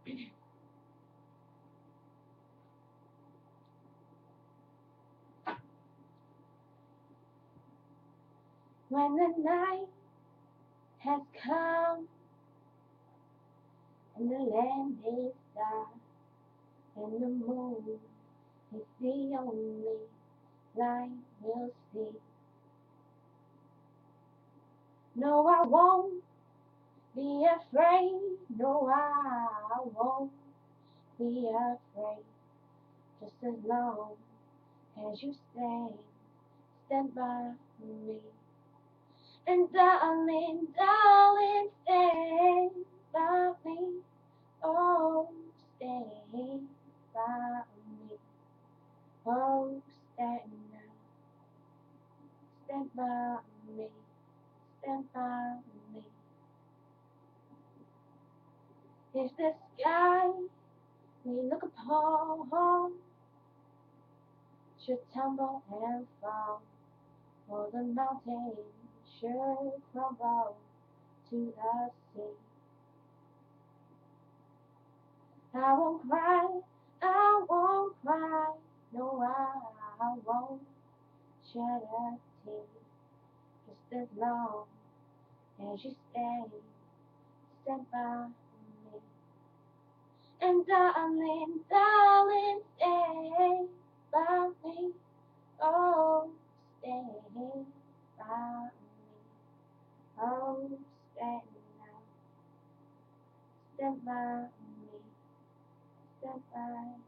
When the night has come and the land is dark and the moon is the only light we'll see. No, I won't be afraid. No, I won't be afraid. Just as long as you stand by me. And darling, darling, stand by me. Oh, stand by me. Oh, stand by me. Stand by me. If the sky we look upon should tumble and fall, or the mountains should crumble to the sea, I won't cry, I won't cry, no, I won't shed a tear, just as long as you stand by me. And darling, darling, stay by me, oh, stay by me, oh, stand now, stand by me, stand by